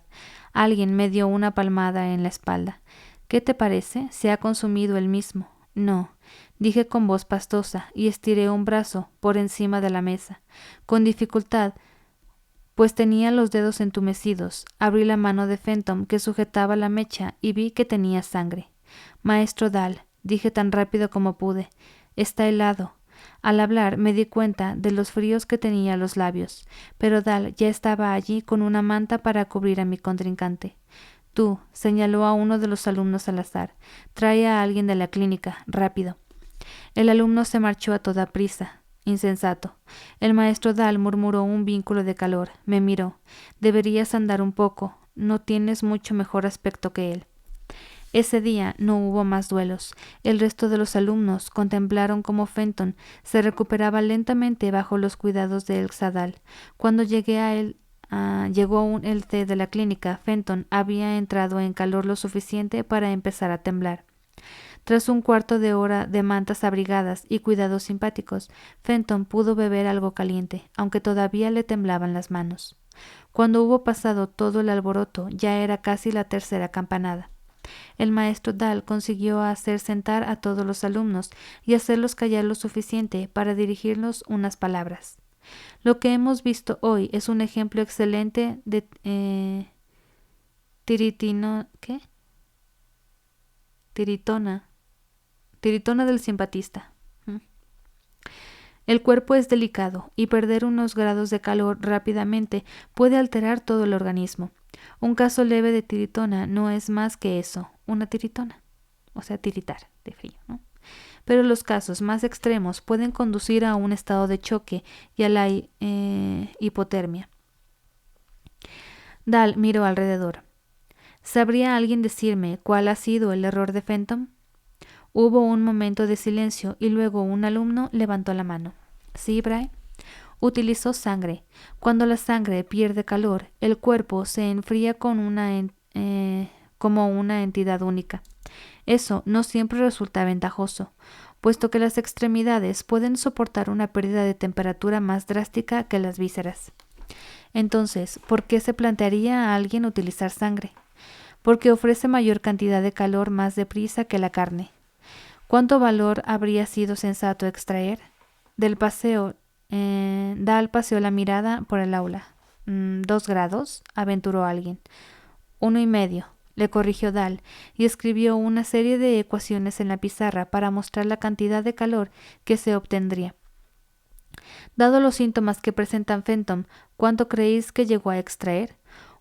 Alguien me dio una palmada en la espalda. ¿Qué te parece? Se ha consumido el mismo. No, dije con voz pastosa, y estiré un brazo por encima de la mesa. Con dificultad, pues tenía los dedos entumecidos, abrí la mano de Fenton que sujetaba la mecha y vi que tenía sangre. Maestro Dahl, dije tan rápido como pude, está helado. Al hablar me di cuenta de los fríos que tenía los labios, pero Dahl ya estaba allí con una manta para cubrir a mi contrincante. Tú, señaló a uno de los alumnos al azar, trae a alguien de la clínica, rápido. El alumno se marchó a toda prisa. Insensato. El maestro Dahl murmuró un vínculo de calor. Me miró. Deberías andar un poco. No tienes mucho mejor aspecto que él. Ese día no hubo más duelos. El resto de los alumnos contemplaron cómo Fenton se recuperaba lentamente bajo los cuidados de Elxadal. Cuando llegó el té de la clínica, Fenton había entrado en calor lo suficiente para empezar a temblar. Tras un cuarto de hora de mantas abrigadas y cuidados simpáticos, Fenton pudo beber algo caliente, aunque todavía le temblaban las manos. Cuando hubo pasado todo el alboroto, ya era casi la tercera campanada. El maestro Dahl consiguió hacer sentar a todos los alumnos y hacerlos callar lo suficiente para dirigirnos unas palabras. Lo que hemos visto hoy es un ejemplo excelente de tiritona del simpatista. El cuerpo es delicado y perder unos grados de calor rápidamente puede alterar todo el organismo. Un caso leve de tiritona no es más que eso, una tiritona, o sea, tiritar de frío, ¿no? Pero los casos más extremos pueden conducir a un estado de choque y a la hipotermia. Dahl miró alrededor. ¿Sabría alguien decirme cuál ha sido el error de Fenton? Hubo un momento de silencio y luego un alumno levantó la mano. ¿Sí, Bray? Utilizó sangre. Cuando la sangre pierde calor, el cuerpo se enfría como una entidad única. Eso no siempre resulta ventajoso, puesto que las extremidades pueden soportar una pérdida de temperatura más drástica que las vísceras. Entonces, ¿por qué se plantearía a alguien utilizar sangre? Porque ofrece mayor cantidad de calor más deprisa que la carne. ¿Cuánto valor habría sido sensato extraer? Del paseo, Dahl paseó la mirada por el aula. 2 grados, aventuró alguien. 1,5, le corrigió Dahl, y escribió una serie de ecuaciones en la pizarra para mostrar la cantidad de calor que se obtendría. Dado los síntomas que presentan Fenton, ¿cuánto creéis que llegó a extraer?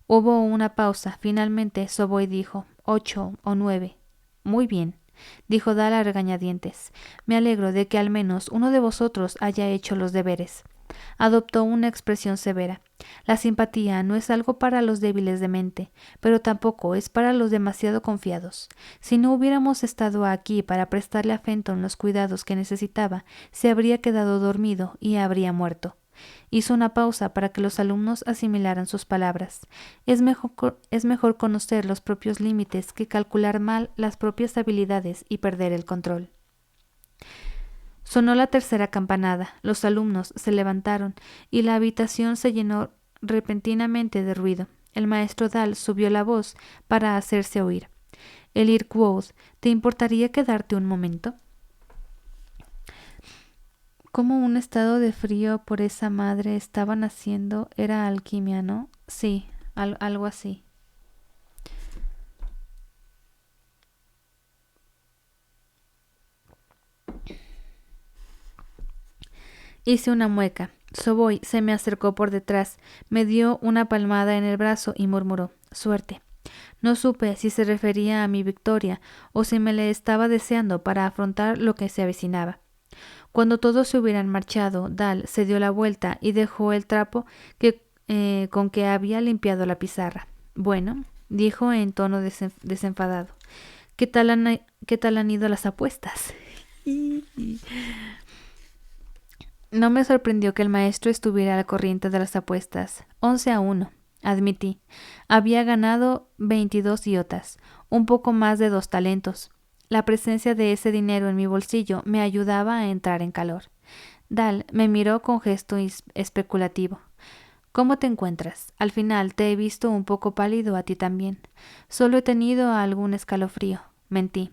Hubo una pausa. Finalmente Soboy dijo 8 o 9. Muy bien, dijo Dahl a regañadientes. Me alegro de que al menos uno de vosotros haya hecho los deberes. Adoptó una expresión severa. La simpatía no es algo para los débiles de mente, pero tampoco es para los demasiado confiados. Si no hubiéramos estado aquí para prestarle a Fenton los cuidados que necesitaba, se habría quedado dormido y habría muerto. Hizo una pausa para que los alumnos asimilaran sus palabras. Es mejor conocer los propios límites que calcular mal las propias habilidades y perder el control. Sonó la tercera campanada, los alumnos se levantaron y la habitación se llenó repentinamente de ruido. El maestro Dahl subió la voz para hacerse oír. Elir Quoth, ¿te importaría quedarte un momento? Como un estado de frío por esa madre estaba naciendo, era alquimia, ¿no? Sí, algo así. Hice una mueca. Soboy se me acercó por detrás, me dio una palmada en el brazo y murmuró: «Suerte». No supe si se refería a mi victoria o si me le estaba deseando para afrontar lo que se avecinaba. Cuando todos se hubieran marchado, Dahl se dio la vuelta y dejó el trapo con que había limpiado la pizarra. «Bueno», dijo en tono desenfadado, ¿qué tal han ido las apuestas?» No me sorprendió que el maestro estuviera al corriente de las apuestas. 11-1, admití. Había ganado 22 iotas, un poco más de 2 talentos. La presencia de ese dinero en mi bolsillo me ayudaba a entrar en calor. Dahl me miró con gesto especulativo. «¿Cómo te encuentras? Al final te he visto un poco pálido a ti también. Solo he tenido algún escalofrío». Mentí.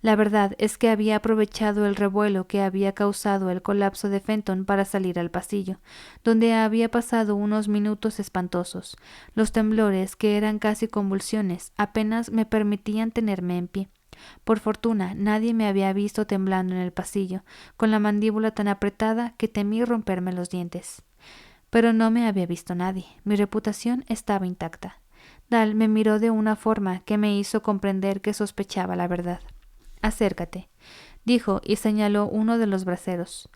La verdad es que había aprovechado el revuelo que había causado el colapso de Fenton para salir al pasillo, donde había pasado unos minutos espantosos. Los temblores, que eran casi convulsiones, apenas me permitían tenerme en pie. Por fortuna, nadie me había visto temblando en el pasillo, con la mandíbula tan apretada que temí romperme los dientes. Pero no me había visto nadie. Mi reputación estaba intacta. Dahl me miró de una forma que me hizo comprender que sospechaba la verdad. «Acércate», dijo y señaló uno de los braseros.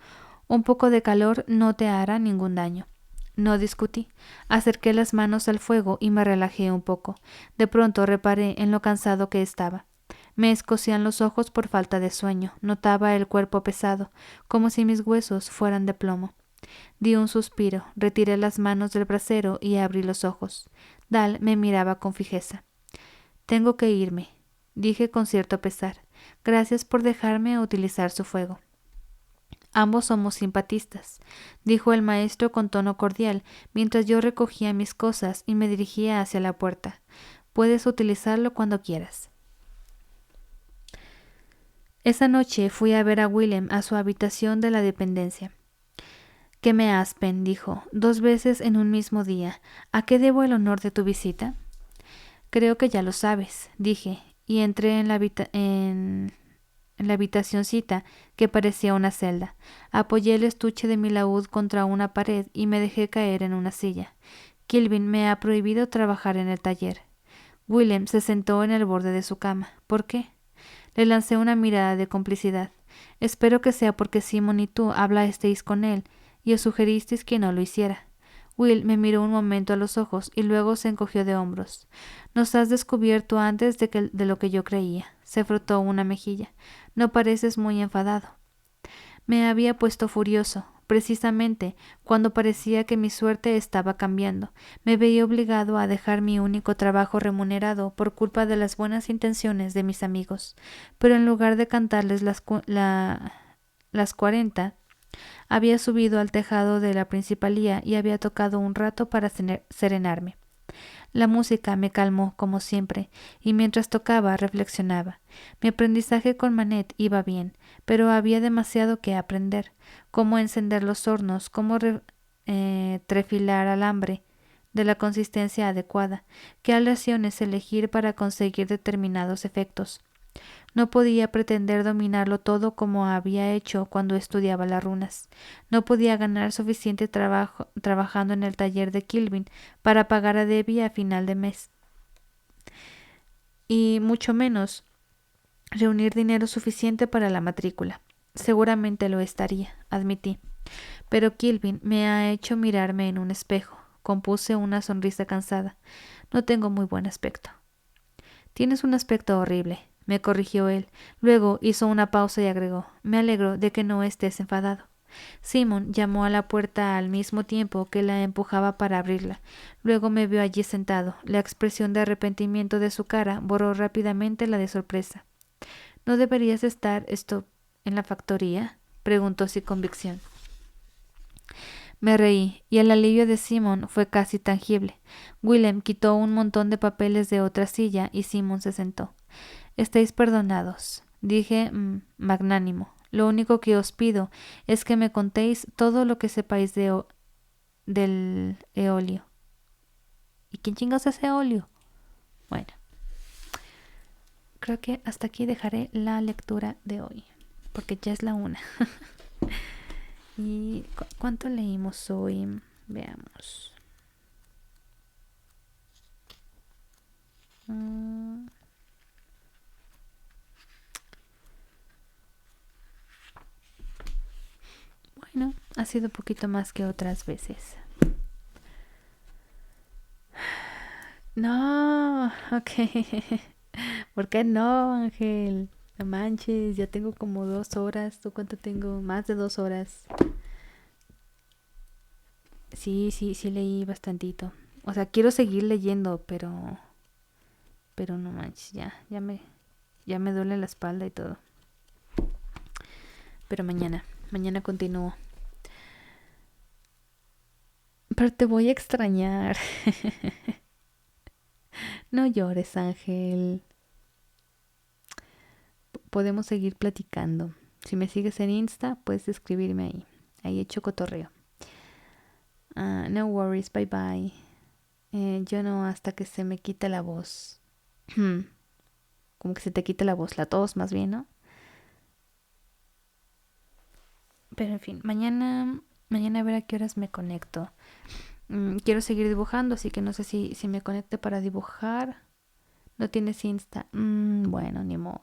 «Un poco de calor no te hará ningún daño». No discutí. Acerqué las manos al fuego y me relajé un poco. De pronto reparé en lo cansado que estaba. Me escocían los ojos por falta de sueño. Notaba el cuerpo pesado, como si mis huesos fueran de plomo. Di un suspiro, retiré las manos del brasero y abrí los ojos. Dahl me miraba con fijeza. «Tengo que irme», dije con cierto pesar. «Gracias por dejarme utilizar su fuego». «Ambos somos simpatistas», dijo el maestro con tono cordial, mientras yo recogía mis cosas y me dirigía hacia la puerta. «Puedes utilizarlo cuando quieras». Esa noche fui a ver a Willem a su habitación de la dependencia. «¿Qué me aspen?», dijo, 2 veces en un mismo día. «¿A qué debo el honor de tu visita?» «Creo que ya lo sabes», dije, y entré en la habitacioncita que parecía una celda. Apoyé el estuche de mi laúd contra una pared y me dejé caer en una silla. «Kilvin me ha prohibido trabajar en el taller». Willem se sentó en el borde de su cama. «¿Por qué?» Le lancé una mirada de complicidad. «Espero que sea porque Simon y tú hablasteis con él y os sugeristeis que no lo hiciera». Will me miró un momento a los ojos y luego se encogió de hombros. «Nos has descubierto antes de lo que yo creía». Se frotó una mejilla. «No pareces muy enfadado». Me había puesto furioso. Precisamente cuando parecía que mi suerte estaba cambiando, me veía obligado a dejar mi único trabajo remunerado por culpa de las buenas intenciones de mis amigos. Pero en lugar de cantarles las 40, había subido al tejado de la principalía y había tocado un rato para serenarme. La música me calmó, como siempre, y mientras tocaba reflexionaba. Mi aprendizaje con Manet iba bien, pero había demasiado que aprender. Cómo encender los hornos, cómo trefilar alambre de la consistencia adecuada, qué aleaciones elegir para conseguir determinados efectos. No podía pretender dominarlo todo como había hecho cuando estudiaba las runas. No podía ganar suficiente trabajo trabajando en el taller de Kilvin para pagar a Debbie a final de mes. Y mucho menos reunir dinero suficiente para la matrícula. Seguramente lo estaría, admití. Pero Kilvin me ha hecho mirarme en un espejo. Compuse una sonrisa cansada. No tengo muy buen aspecto. Tienes un aspecto horrible, me corrigió él. Luego hizo una pausa y agregó: me alegro de que no estés enfadado. Simon llamó a la puerta al mismo tiempo que la empujaba para abrirla. Luego me vio allí sentado. La expresión de arrepentimiento de su cara borró rápidamente la de sorpresa. ¿No deberías estar esto en la factoría? Preguntó sin convicción. Me reí, y el alivio de Simon fue casi tangible. Willem quitó un montón de papeles de otra silla y Simon se sentó. Estáis perdonados, dije magnánimo. Lo único que os pido es que me contéis todo lo que sepáis del eolio. ¿Y quién chingados es eolio? Bueno, creo que hasta aquí dejaré la lectura de hoy, porque ya es la 1. ¿Y cuánto leímos hoy? Veamos. Bueno, ha sido un poquito más que otras veces. No, ok. ¿Por qué no, Ángel? No manches, ya tengo como 2 horas. ¿Tú cuánto tengo? Más de 2 horas. Sí, leí bastantito. O sea, quiero seguir leyendo, pero no manches, ya me duele la espalda y todo. Pero mañana continúo. Pero te voy a extrañar. No llores, Ángel. Podemos seguir platicando. Si me sigues en Insta, puedes escribirme ahí. Ahí hecho cotorreo. No worries, bye bye. Yo no, hasta que se me quite la voz. Como que se te quite la voz, la tos más bien, ¿no? Pero en fin, mañana a ver a qué horas me conecto. Quiero seguir dibujando, así que no sé si me conecte para dibujar. No tienes Insta. Bueno, ni modo.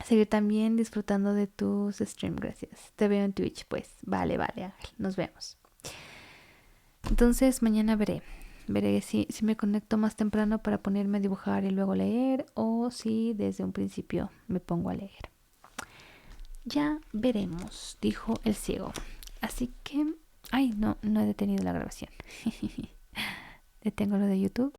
Seguir también disfrutando de tus streams, gracias. Te veo en Twitch, pues. Vale, Ángel. Nos vemos. Entonces mañana veré si me conecto más temprano para ponerme a dibujar y luego leer, o si desde un principio me pongo a leer. Ya veremos, dijo el ciego. Así que... Ay, no he detenido la grabación. Detengo lo de YouTube.